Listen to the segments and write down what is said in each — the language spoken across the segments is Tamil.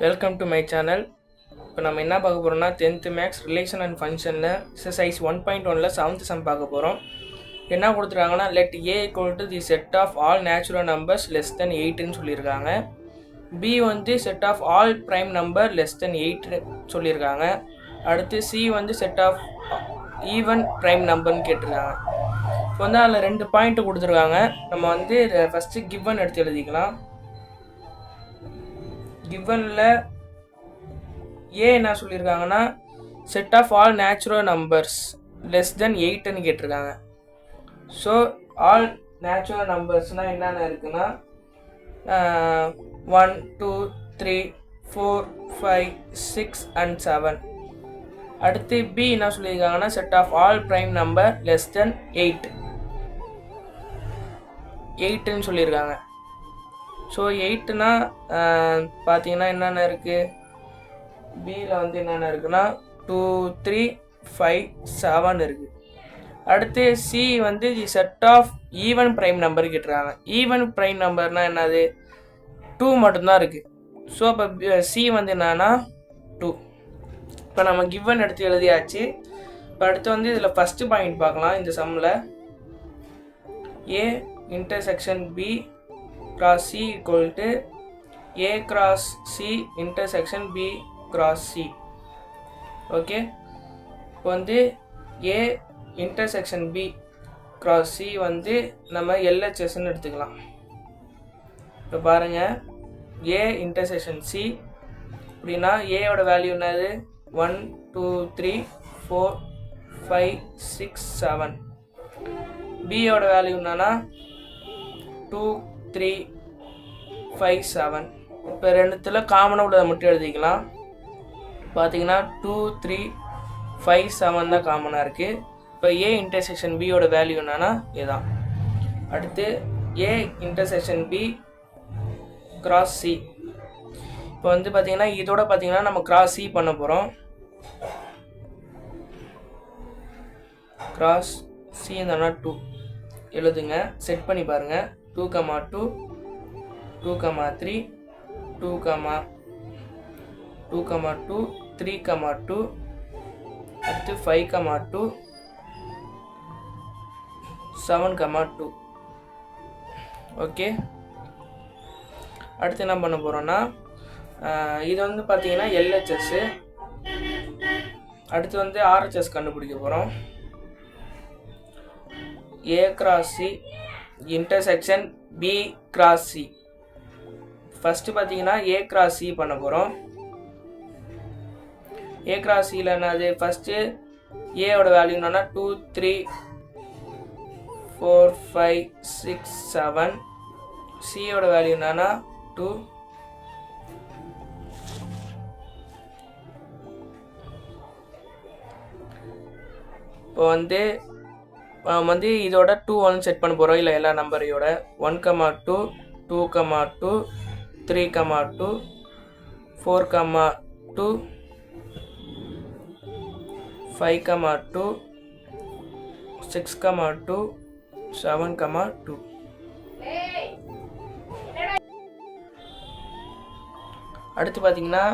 Welcome to my channel. இப்போ நம்ம என்ன பார்க்க போகிறோம்னா 10th மேக்ஸ் ரிலேஷன் அண்ட் ஃபங்க்ஷனில் எக்ஸசைஸ் 1.1ல் 7th சம் பார்க்க போகிறோம். என்ன கொடுத்துருக்காங்கன்னா let A equal to the set of all natural numbers less than 8ன்னு சொல்லியிருக்காங்க. பி வந்து set of all prime number less than 8 சொல்லியிருக்காங்க. அடுத்து சி வந்து செட் ஆஃப் ஈவன் ப்ரைம் நம்பர்னு கேட்டிருக்காங்க. இப்போ வந்து அதில் 2 பாயிண்ட் கொடுத்துருக்காங்க. நம்ம வந்து ஃபஸ்ட்டு கிவன் எடுத்து எழுதிக்கலாம். கிவனில் ஏ என்ன சொல்லியிருக்காங்கன்னா set of all natural numbers less than 8ன்னு கேட்டிருக்காங்க. ஸோ ஆல் நேச்சுரல் நம்பர்ஸ்னால் என்னென்ன இருக்குன்னா 1 2 3 4 5 6 and 7. அடுத்து பி என்ன சொல்லியிருக்காங்கன்னா set of all prime number less than 8ன்னு சொல்லியிருக்காங்க. ஸோ 8னா பார்த்தீங்கன்னா என்னென்ன இருக்குது, பியில் வந்து என்னென்ன இருக்குன்னா 2 3 5 7 இருக்குது. அடுத்து சி வந்து the set of even prime number கேட்டுருக்காங்க. ஈவன் ப்ரைம் நம்பர்னால் என்னது, 2 மட்டும்தான் இருக்குது. ஸோ அப்போ சி வந்து என்னன்னா 2. இப்போ நம்ம கிவன் எடுத்து எழுதியாச்சு. இப்போ அடுத்து வந்து இதில் ஃபஸ்ட்டு பாயிண்ட் பார்க்கலாம். இந்த சம்மில் A intersection B cross C equal to A cross C intersection B cross C. Okay, இப்போ வந்து A intersection B cross C வந்து நம்ம LHSன்னு எடுத்துக்கலாம். இப்போ பாருங்கள், A intersection C அப்படின்னா ஏயோட வேல்யூ என்னது 1 2 3 4 5 6 7. பியோட வேல்யூ என்னன்னா 2 3 5 7. இப்போ ரெண்டுத்தில் காமனாக உள்ளதை மட்டும் எழுதிக்கலாம். பார்த்தீங்கன்னா 2 3 5 7 தான் காமனாக இருக்குது. இப்போ ஏ இன்டர்செக்ஷன் பியோட வேல்யூ என்னன்னா இதுதான். அடுத்து A intersection B cross C. இப்போ வந்து பார்த்தீங்கன்னா இதோட பார்த்தீங்கன்னா நம்ம கிராஸ் சி பண்ண போகிறோம். கிராஸ் சி என்னன்னா 2 எழுதுங்க, செட் பண்ணி பாருங்கள். 2, 2, 2, 3, 2, 2, 2, 3, 2, அடுத்து 5, 2, 7, 2. ஓகே, அடுத்து என்ன பண்ண போகிறோன்னா இது வந்து பார்த்தீங்கன்னா எல்ஹெச்எஸ். அடுத்து வந்து ஆர்ஹெச்எஸ் கண்டுபிடிக்க போகிறோம். A cross C intersection B cross C. First பார்த்தீங்கன்னா ஏ கிராஸ் சி பண்ண போகிறோம். ஏ கிராஸ் சியில் என்னது, ஃபஸ்ட்டு ஏவோட வேல்யூ என்னன்னா 2 3 4 5 6 7. சியோட வேல்யூ என்னன்னா 2. இப்போ வந்து இதோட 2 1 செட் பண்ண போகிறோம். இல்லை எல்லா நம்பரையோட 1, 2, 2, 2, 3, 2, 4, 2, 5, 2, 6, 2, 7, 2. அடுத்து பார்த்தீங்கன்னா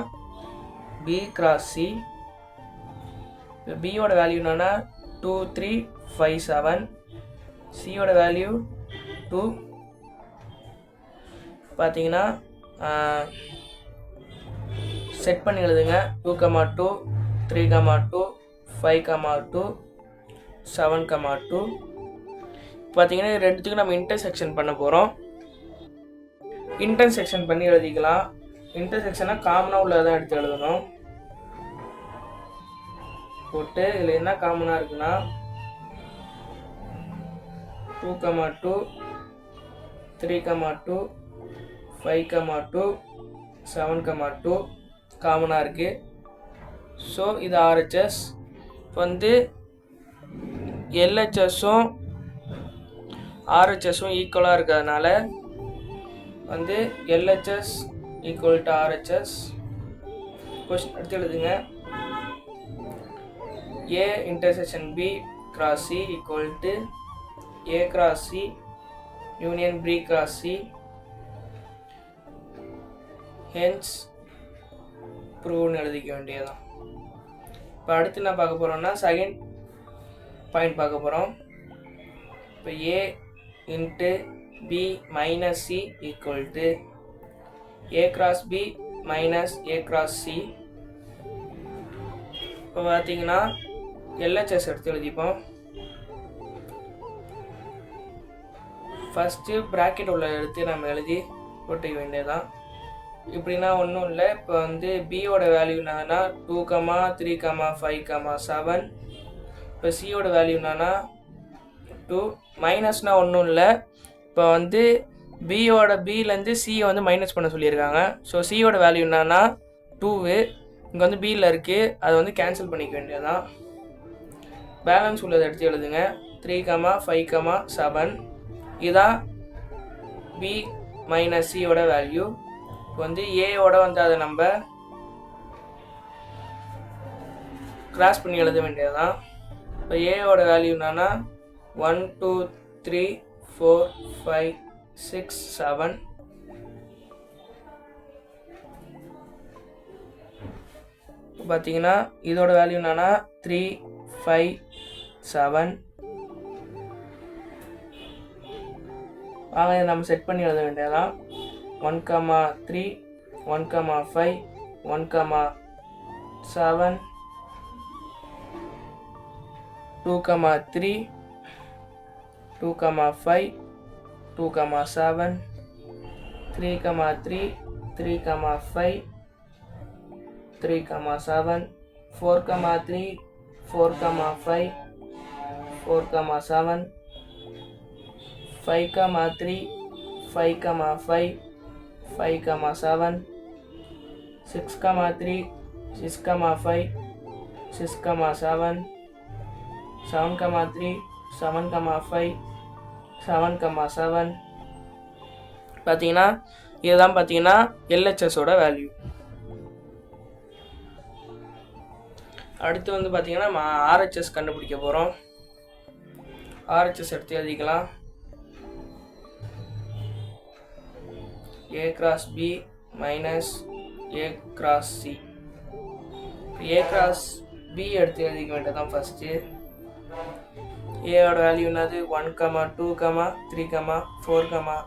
பி கிராஸ் சி. பியோட வேல்யூ என்னன்னா 2 3 5 7. சியோட வேல்யூ 2. பார்த்தீங்கன்னா செட் பண்ணி எழுதுங்க. 2, 2, 3, 2, 5, 2, 7, 2. பார்த்தீங்கன்னா ரெண்டுத்துக்கும் நம்ம இன்டர்செக்ஷன் பண்ண போகிறோம். இன்டர்செக்ஷன் பண்ணி எழுதிக்கலாம். இன்டர்செக்ஷனாக காமனாக உள்ளதான் எடுத்து எழுதணும். போட்டு இதில் என்ன காமனாக இருக்குன்னா 2, 2, 3, 2, 5, 2, 7, 2 காமனாக இருக்குது. ஸோ இது ஆர்ஹெச்எஸ். வந்து எல்ஹெச்எஸும் ஆர்ஹெச்எஸும் ஈக்குவலாக இருக்கிறதுனால வந்து LHS equal to RHS. Question எடுத்து எழுதுங்க. A intersection B cross C equal to A cross C union B cross C. Hence ப்ரூவ்னு எழுதிக்க வேண்டியதுதான். இப்போ அடுத்து என்ன பார்க்க போகிறோம்னா செகண்ட் பாயிண்ட் பார்க்க போகிறோம். இப்போ a into b minus c equal to a cross b minus a cross c. இப்போ பார்த்தீங்கன்னா LHS எடுத்து எழுதிப்போம். ஃபஸ்ட்டு ப்ராக்கெட் உள்ள எடுத்து நம்ம எழுதி போட்டுக்க வேண்டியதான். இப்படின்னா ஒன்றும் இல்லை. இப்போ வந்து பியோட வேல்யூ என்னன்னா 2, 3, 5, 7. இப்போ சியோட வேல்யூ என்னன்னா 2. மைனஸ்னால் ஒன்றும் இல்லை. இப்போ வந்து பிலேருந்து சியை வந்து மைனஸ் பண்ண சொல்லியிருக்காங்க. ஸோ சியோட வேல்யூ என்னன்னா 2. இங்கே வந்து பியில் இருக்குது, அதை வந்து கேன்சல் பண்ணிக்க வேண்டியதுதான். பேலன்ஸ் உள்ளதை எடுத்து எழுதுங்க. 3, 5, 7. இதுதான் பி மைனஸ் சியோட வேல்யூ. இப்போ வந்து ஏயோட வந்து அதை நம்ம கிராஸ் பண்ணி எழுத வேண்டியதுதான். இப்போ ஏயோட வேல்யூ என்னன்னா 1, 2, 3, 4, 5, 6, 7. இப்போ பார்த்தீங்கன்னா இதோட வேல்யூ என்னன்னா 3, 5, 7. வாங்க நம்ம செட் பண்ணி எழுத வேண்டியதான். 1, 3, 1, 5, 1, 7, 2, 3, 2, 5, 2, 7, 3, 3, 3, 5, 3, 7, 4, 3, 4, 5, 4, 7, 5, 3, 5, 5, 5, 7, 6, 3, 6, 5, 6, 7, 7, 3, 7, 5, 7, 7. பார்த்தீங்கன்னா இதுதான் பார்த்தீங்கன்னா LHSோட வேல்யூ. அடுத்து வந்து பார்த்தீங்கன்னா நம்ம RHS கண்டுபிடிக்க போகிறோம். RHS எடுத்து எழுதிக்கலாம். A cross B minus A cross C. A cross B எடுத்து எழுதிக்க வேண்டியதான். ஃபஸ்ட்டு ஏயோட வேல்யூ என்னது 1, 2, 3, 4,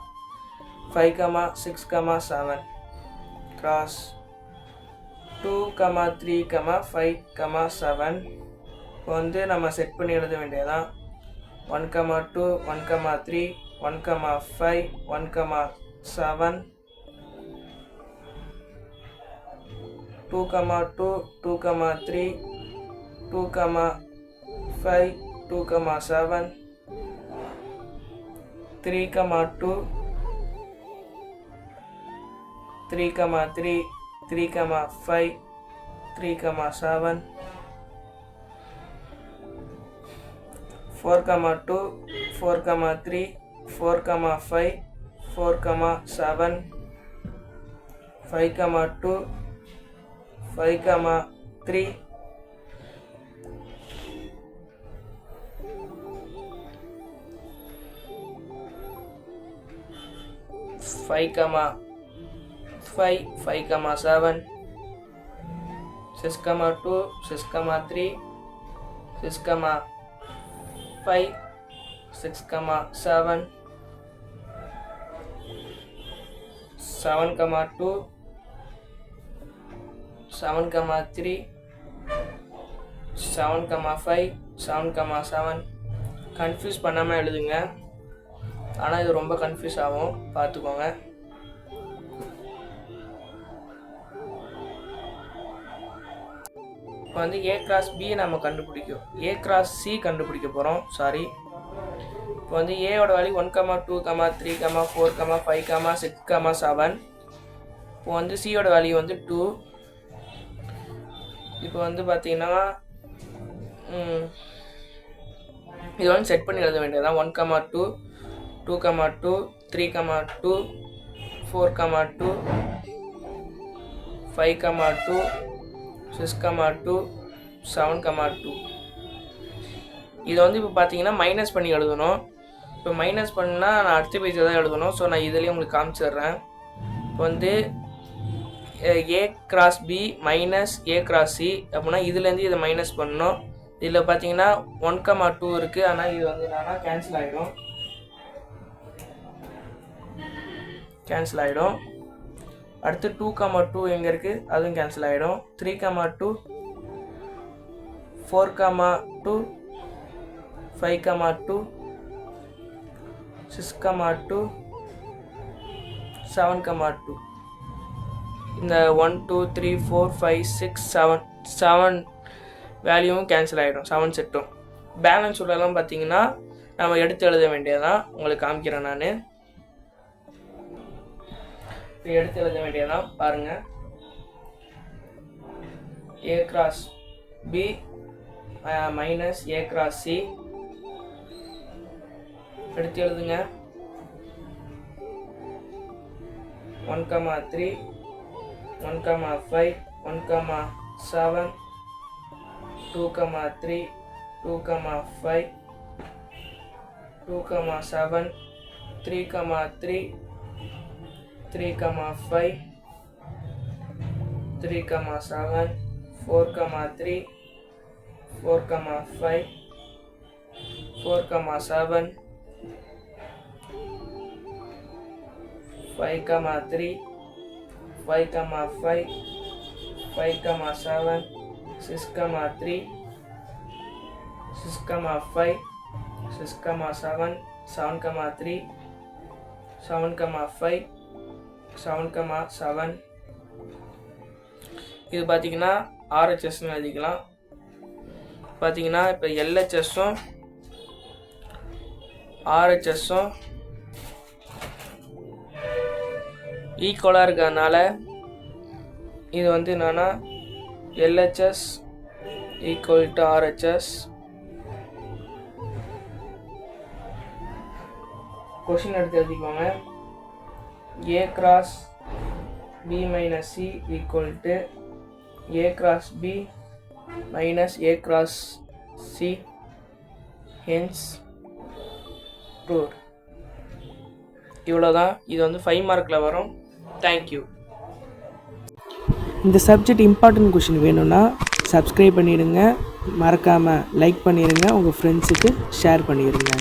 5, 6, 7 கிராஸ் 2, 3, 5, 7. இப்போ வந்து நம்ம செட் பண்ணி எழுத வேண்டியதான். 1, 2, 1, 3, 1, 5, 1, 7, 2, 2, 2, 3, 2, 5, 2, 7, 3, 2, 3, 3, 3, 5, 3, 7, 4, 2, 4, 3, 4, 5, 4, 7, 5, 2, 5, 3, 5, 7, 6, 2, 6, 3, 6, 5, 6, 7, 7, 2, 7, 3, 7, 5, 7, 7. கன்ஃபியூஸ் பண்ணாமல் எழுதுங்க. ஆனால் இது ரொம்ப கன்ஃபியூஸ் ஆகும், பார்த்துக்கோங்க. இப்போ வந்து A கிராஸ் B நம்ம கண்டுபிடிக்கும், A கிராஸ் C கண்டுபிடிக்க போகிறோம். சாரி, இப்போ வந்து ஏயோட வேல்யூ 1, 2, 3, 4, 5, 6, 7. இப்போ வந்து சியோட வேல்யூ வந்து 2. இப்போ வந்து பார்த்தீங்கன்னா இது வந்து செட் பண்ணி எழுத வேண்டியதுதான். 1, 2, 2, 2, 3, 2, 4, 2, 5, 2, 6, 2, 7, 2. இதை வந்து இப்போ பார்த்தீங்கன்னா மைனஸ் பண்ணி எழுதணும். இப்போ மைனஸ் பண்ணால் நான் அடுத்த பேஜில் தான் எழுதணும். ஸோ நான் இதுலேயே உங்களுக்கு காமிச்சிடுறேன். இப்போ வந்து A cross B minus A cross C அப்படின்னா இதுலேருந்து இதை மைனஸ் பண்ணணும். இதில் பார்த்தீங்கன்னா 1,2 இருக்குது, ஆனால் இது வந்து என்னன்னா கேன்சல் ஆகிடும். அடுத்து 2,2 எங்கே இருக்குது, அதுவும் கேன்சல் ஆகிடும். 3,2 4,2 5,2 6,2 7,2 இந்த 1 2 3 4 5 6 7 வேல்யூவும் கேன்சல் ஆகிடும், 7 செட்டும். பேலன்ஸ் உள்ளெல்லாம் பார்த்தீங்கன்னா நம்ம எடுத்து எழுத வேண்டியதான். உங்களுக்கு காமிக்கிறேன் நான். எடுத்து எழுத வேண்டியதான் பாருங்கள். A cross B minus A cross C எடுத்து எழுதுங்க. 1,3 1,5 1,7 2,3 2,5 2,7 3,3 3,5 3,7 4,3 4,5 4,7 5,3 5,5 5,7 6,3 6,5 6,7 7,3 7,5 7,7 இது பார்த்தீங்கன்னா RHSன்னு எழுதிக்கலாம். பார்த்தீங்கன்னா இப்போ LHSம் RHSம் ஈக்குவலாக இருக்கிறதுனால இது வந்து என்னன்னா LHS equal to RHS. Question எடுத்து எழுதிக்கோங்க. A cross B minus C equal to A cross B minus A cross C, hence proved. இவ்வளோதான். இது வந்து 5 மார்க்கில் வரும். தேங்க்யூ. இந்த சப்ஜெக்ட் இம்பார்ட்டன்ட் கொஷின் வேணும்னா சப்ஸ்கிரைப் பண்ணிடுங்க, மறக்காமல் லைக் பண்ணிடுங்க, உங்கள் ஃப்ரெண்ட்ஸுக்கு ஷேர் பண்ணிடுங்க.